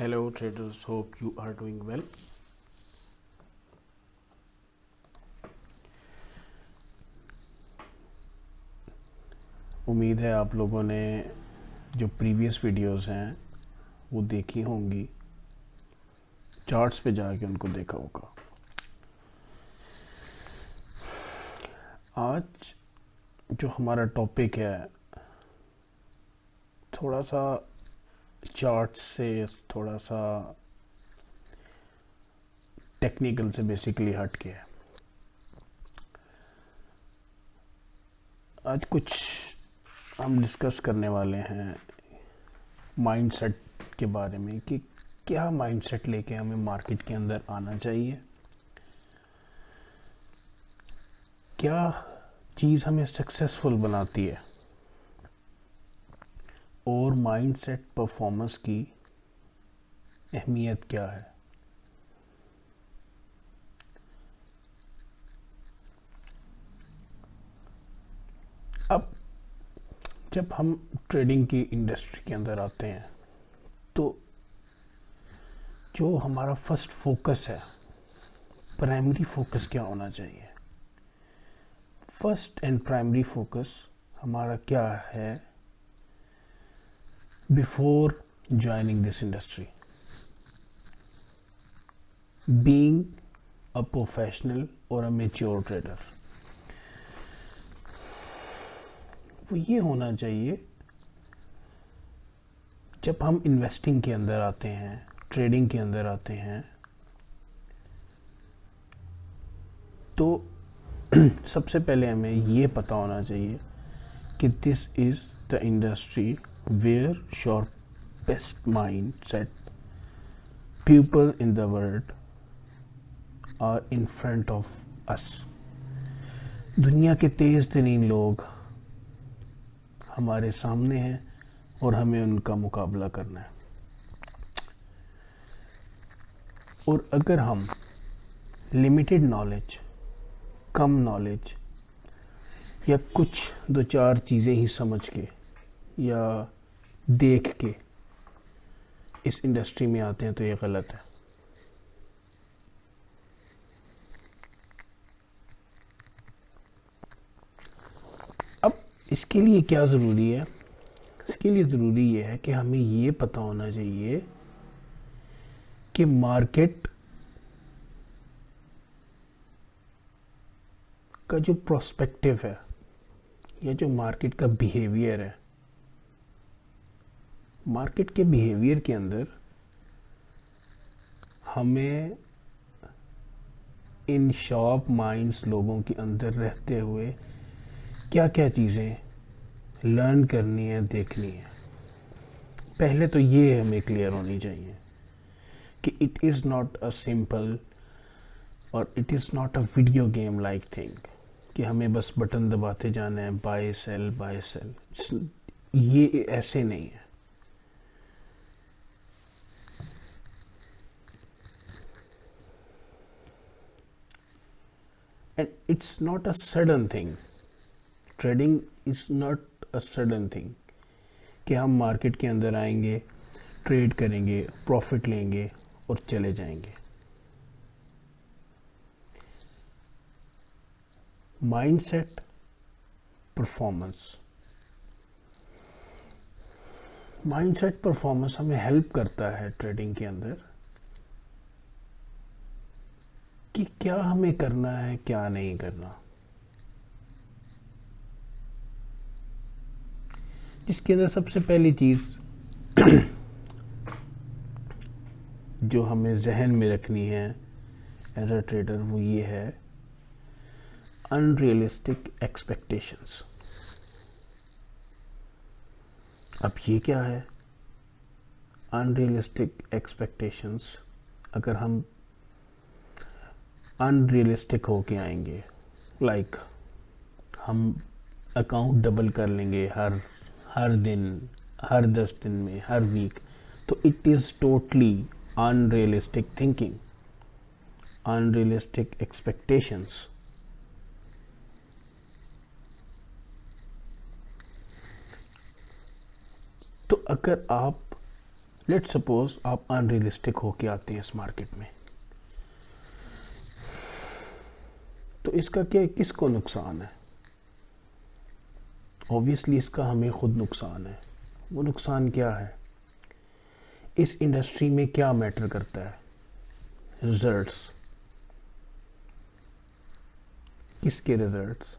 Hello traders, hope you are doing well. उम्मीद है आप लोगों ने जो प्रीवियस वीडियोस हैं वो देखी होंगी, चार्ट्स पे जाके उनको देखा होगा। आज जो हमारा टॉपिक है थोड़ा सा चार्ट्स से थोड़ा सा टेक्निकल से बेसिकली हट के है। आज कुछ हम डिस्कस करने वाले हैं माइंडसेट के बारे में कि क्या माइंडसेट लेके हमें मार्केट के अंदर आना चाहिए, क्या चीज़ हमें सक्सेसफुल बनाती है और माइंडसेट परफॉर्मेंस की अहमियत क्या है। अब जब हम ट्रेडिंग की इंडस्ट्री के अंदर आते हैं तो जो हमारा फर्स्ट फोकस है, प्राइमरी फोकस क्या होना चाहिए? फर्स्ट एंड प्राइमरी फोकस हमारा क्या है before joining this industry? Being a professional और अ मैच्योर ट्रेडर, वो ये होना चाहिए जब हम इन्वेस्टिंग के अंदर आते हैं, ट्रेडिंग के अंदर आते हैं, तो सबसे पहले हमें ये पता होना चाहिए कि this is the industry where sharpest mindset people in the world are in front of us. दुनिया के तेज तरीन लोग हमारे सामने हैं और हमें उनका मुकाबला करना है। और अगर हम लिमिटेड नॉलेज, कम नॉलेज या कुछ दो चार चीज़ें ही समझ के या देख के इस इंडस्ट्री में आते हैं तो ये गलत है। अब इसके लिए क्या ज़रूरी है? इसके लिए ज़रूरी ये है कि हमें ये पता होना चाहिए कि मार्केट का जो प्रोस्पेक्टिव है या जो मार्केट का बिहेवियर है, मार्केट के बिहेवियर के अंदर हमें इन शॉर्प माइंड्स लोगों के अंदर रहते हुए क्या क्या चीज़ें लर्न करनी है, देखनी है। पहले तो ये हमें क्लियर होनी चाहिए कि it is not a simple और it is not a video game like thing कि हमें बस बटन दबाते जाना है, बाय सेल बाय सेल। ये ऐसे नहीं है। And it's not a sudden thing. Trading is not a sudden thing कि हम मार्केट के अंदर आएंगे, ट्रेड करेंगे, प्रॉफिट लेंगे और चले जाएंगे। Mindset, performance. माइंडसेट परफॉर्मेंस हमें हेल्प करता है ट्रेडिंग के अंदर कि क्या हमें करना है, क्या नहीं करना। इसके अंदर सबसे पहली चीज़ जो हमें जहन में रखनी है एज अ ट्रेडर वो ये है अनरियलिस्टिक एक्सपेक्टेशंस। अब ये क्या है अनरियलिस्टिक एक्सपेक्टेशंस? अगर हम अनरियलिस्टिक होके आएंगे, लाइक हम अकाउंट डबल कर लेंगे हर हर दिन, हर 10 दिन में, हर वीक, तो it is totally unrealistic thinking, unrealistic expectations. तो अगर आप लेट्स सपोज आप अनरियलिस्टिक होके आते हैं इस मार्केट में, तो इसका क्या, किसको नुकसान है? ऑब्वियसली इसका हमें खुद नुकसान है। वो नुकसान क्या है? इस इंडस्ट्री में क्या मैटर करता है? रिजल्ट्स। किसके रिजल्ट्स?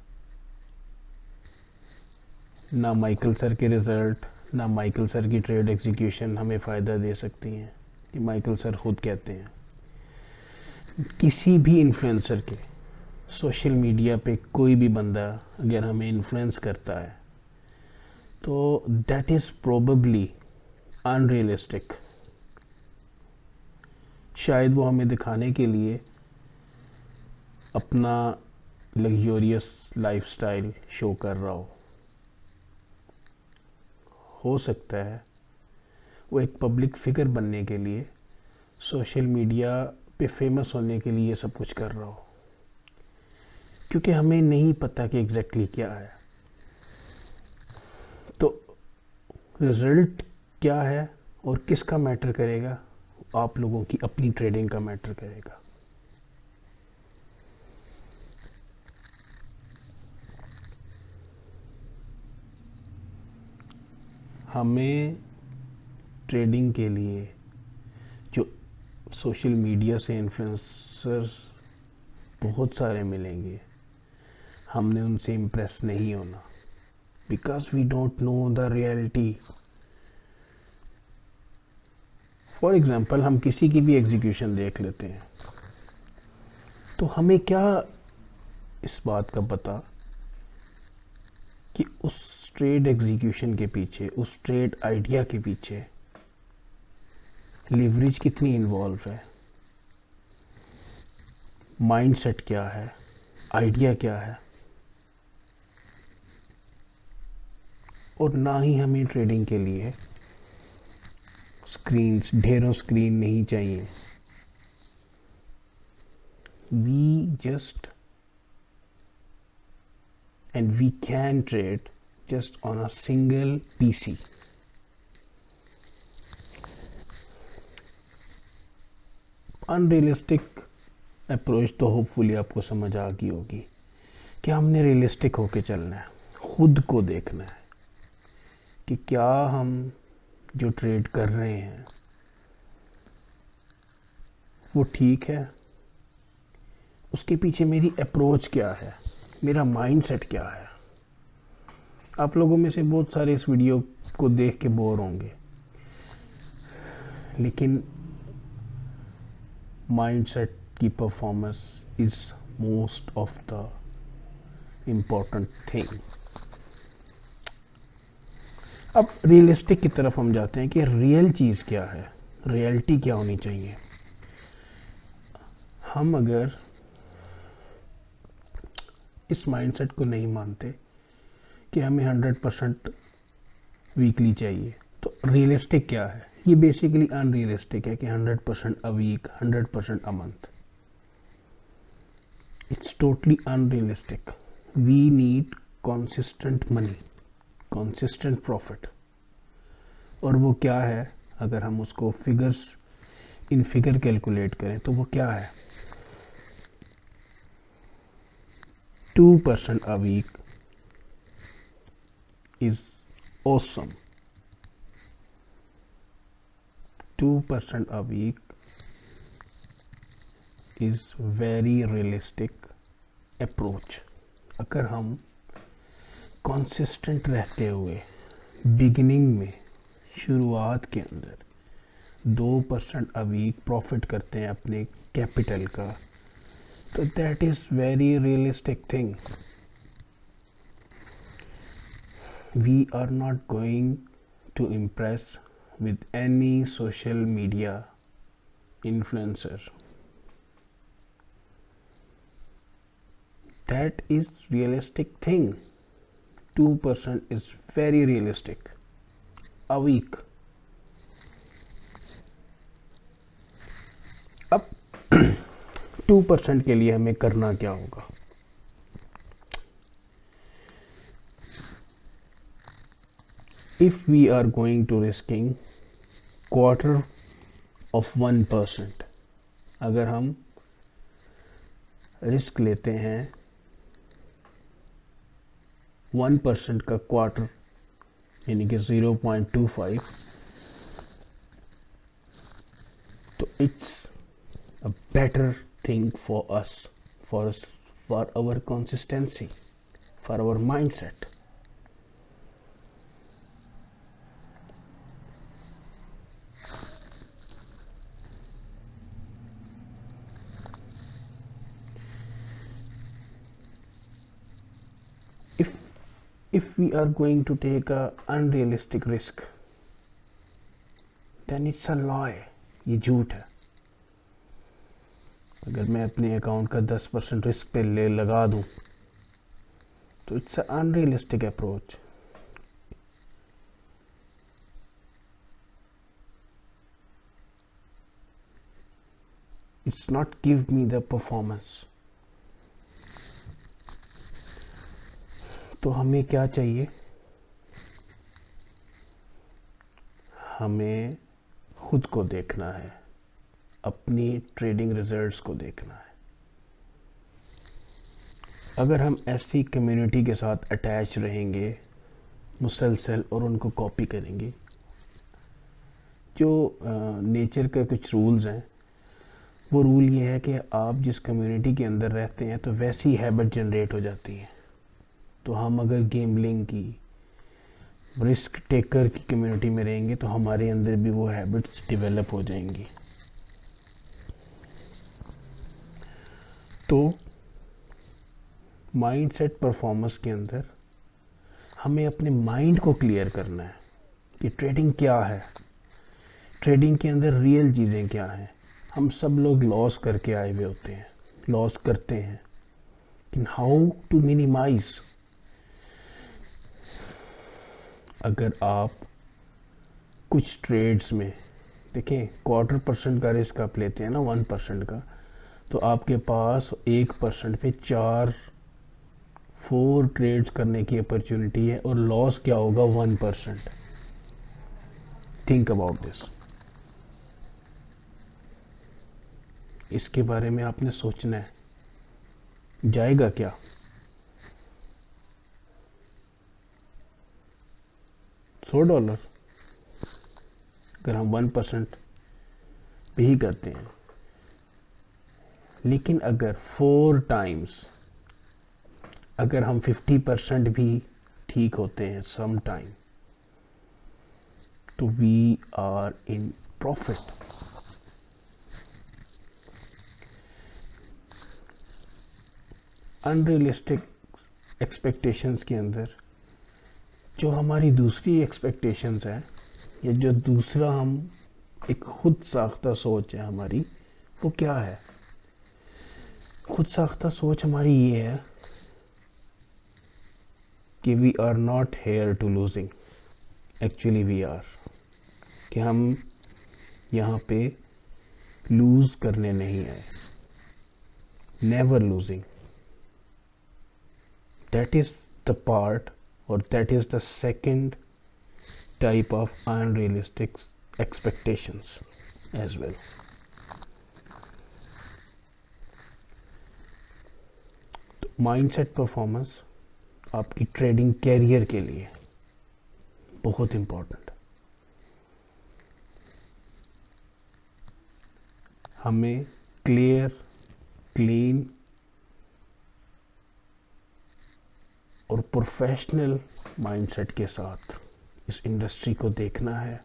ना माइकल सर के रिजल्ट, ना माइकल सर की ट्रेड एग्जीक्यूशन हमें फ़ायदा दे सकती हैं, कि माइकल सर खुद कहते हैं। किसी भी इन्फ्लुएंसर के, सोशल मीडिया पे कोई भी बंदा अगर हमें इन्फ्लुएंस करता है तो दैट इज़ प्रोबेबली अनरियलिस्टिक। शायद वो हमें दिखाने के लिए अपना लग्जूरियस लाइफस्टाइल शो कर रहा हो सकता है वो एक पब्लिक फिगर बनने के लिए, सोशल मीडिया पे फेमस होने के लिए ये सब कुछ कर रहा हो, क्योंकि हमें नहीं पता कि एग्जैक्टली क्या है। तो रिजल्ट क्या है और किसका मैटर करेगा? आप लोगों की अपनी ट्रेडिंग का मैटर करेगा। हमें ट्रेडिंग के लिए जो सोशल मीडिया से इन्फ्लुएंसर्स बहुत सारे मिलेंगे, हमने उनसे इम्प्रेस नहीं होना, because we don't know the reality. For example हम किसी की भी एग्जीक्यूशन देख लेते हैं, तो हमें क्या इस बात का पता कि उस ट्रेड एग्जीक्यूशन के पीछे, उस ट्रेड आइडिया के पीछे लिवरेज कितनी इन्वॉल्व है, माइंडसेट क्या है, आइडिया क्या है। और ना ही हमें ट्रेडिंग के लिए स्क्रीन्स, ढेरों स्क्रीन नहीं चाहिए। We just and we can trade just on a single PC. Unrealistic approach तो होपफुली आपको समझ आ गई होगी कि हमने रियलिस्टिक होके चलना है, खुद को देखना है कि क्या हम जो ट्रेड कर रहे हैं वो ठीक है, उसके पीछे मेरी अप्रोच क्या है, मेरा माइंडसेट क्या है। आप लोगों में से बहुत सारे इस वीडियो को देख के बोर होंगे, लेकिन माइंडसेट की performance is most of the important thing. अब रियलिस्टिक की तरफ हम जाते हैं कि रियल चीज़ क्या है, रियलिटी क्या होनी चाहिए। हम अगर इस माइंडसेट को नहीं मानते कि हमें 100% वीकली चाहिए, तो रियलिस्टिक क्या है? ये बेसिकली अनरियलिस्टिक है कि 100% a week, 100% a month. It's totally unrealistic. We need consistent money, consistent profit. और वो क्या है? अगर हम उसको फिगर्स, इन फिगर कैलकुलेट करें तो वो क्या है? 2% a week is awesome. 2% a week is very realistic approach. अगर हम consistent रहते हुए बिगिनिंग में, शुरुआत के अंदर 2% a week प्रॉफिट करते हैं अपने कैपिटल का, तो that is very realistic thing. We are not going to impress with any social media influencer. That is realistic thing. 2% is very realistic a week. अब 2% के लिए हमें करना क्या होगा? If we are going to risking quarter of 1%। अगर हम risk लेते हैं 1% का क्वार्टर यानी कि 0.25, तो it's a better thing for our consistency, for our mindset. If we are going to take a unrealistic risk, then it's a lie, ये झूठ है। अगर मैं अपने अकाउंट का 10% रिस्क पे लगा दूं तो it's a unrealistic approach. It's not give me the performance. तो हमें क्या चाहिए? हमें खुद को देखना है, अपनी ट्रेडिंग रिजल्ट्स को देखना है। अगर हम ऐसी कम्युनिटी के साथ अटैच रहेंगे मुसलसल और उनको कॉपी करेंगे, जो नेचर का कुछ रूल्स हैं, वो रूल ये है कि आप जिस कम्युनिटी के अंदर रहते हैं तो वैसी हैबिट जनरेट हो जाती है। तो हम अगर गेमलिंग की, रिस्क टेकर की कम्युनिटी में रहेंगे तो हमारे अंदर भी वो हैबिट्स डेवलप हो जाएंगी। तो माइंडसेट परफॉर्मेंस के अंदर हमें अपने माइंड को क्लियर करना है कि ट्रेडिंग क्या है, ट्रेडिंग के अंदर रियल चीज़ें क्या हैं। हम सब लोग लॉस करके आए हुए होते हैं, लॉस करते हैं, लेकिन हाउ टू मिनिमाइज। अगर आप कुछ ट्रेड्स में देखें, 1/4% का रिस्क आप लेते हैं ना 1% का, तो आपके पास 1% पे 4 ट्रेड्स करने की अपॉर्चुनिटी है और लॉस क्या होगा? 1%। Think about this. इसके बारे में आपने सोचना है, जाएगा क्या? $100 अगर हम 1% पे ही करते हैं, लेकिन अगर 4 टाइम्स अगर हम 50% भी ठीक होते हैं सम टाइम, तो we are in profit. Unrealistic expectations के अंदर जो हमारी दूसरी एक्सपेक्टेशंस हैं, या जो दूसरा हम एक खुद साख्ता सोच है हमारी, वो क्या है? खुद साख्ता सोच हमारी ये है कि we are not here to losing, actually we are, कि हम यहाँ पे लूज करने नहीं आए, never losing. That is the part, और that is the second type of unrealistic expectations as well. तो माइंडसेट परफॉर्मेंस आपकी ट्रेडिंग कैरियर के लिए बहुत इंपॉर्टेंट। हमें क्लियर, क्लीन और प्रोफेशनल माइंडसेट के साथ इस इंडस्ट्री को देखना है,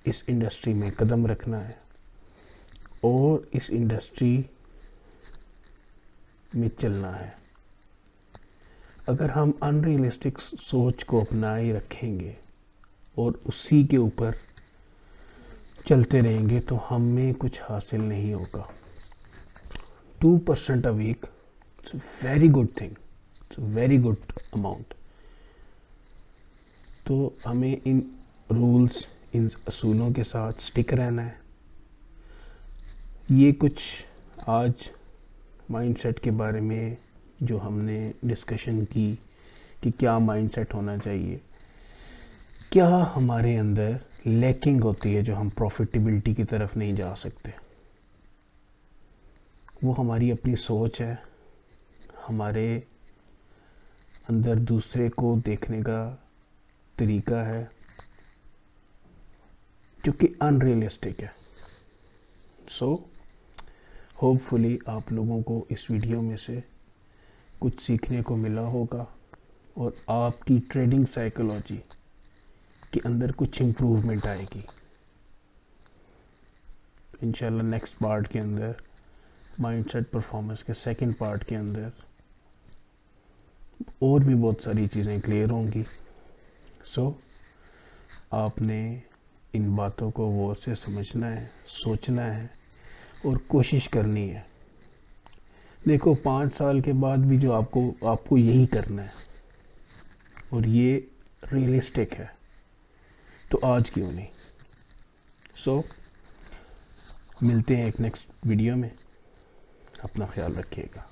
इस इंडस्ट्री में कदम रखना है और इस इंडस्ट्री में चलना है। अगर हम अनरियलिस्टिक सोच को अपनाए रखेंगे और उसी के ऊपर चलते रहेंगे तो हमें कुछ हासिल नहीं होगा। 2% a week, it's very good thing, it's very good amount. तो हमें इन रूल्स, इन असूलों के साथ स्टिक रहना है। ये कुछ आज माइंडसेट के बारे में जो हमने डिस्कशन की कि क्या माइंडसेट होना चाहिए, क्या हमारे अंदर लैकिंग होती है, जो हम प्रॉफिटेबिलिटी की तरफ नहीं जा सकते। वो हमारी अपनी सोच है, हमारे अंदर दूसरे को देखने का तरीका है जो कि अनरियलिस्टिक है। सो होपफुली आप लोगों को इस वीडियो में से कुछ सीखने को मिला होगा और आपकी ट्रेडिंग साइकोलॉजी के अंदर कुछ इम्प्रूवमेंट आएगी। इंशाल्लाह नेक्स्ट पार्ट के अंदर, माइंडसेट परफॉर्मेंस के सेकंड पार्ट के अंदर, और भी बहुत सारी चीज़ें क्लियर होंगी। सो आपने इन बातों को गौर से समझना है, सोचना है और कोशिश करनी है। देखो 5 साल के बाद भी जो आपको यही करना है और ये रियलिस्टिक है, तो आज क्यों नहीं। सो मिलते हैं एक नेक्स्ट वीडियो में। अपना ख्याल रखिएगा।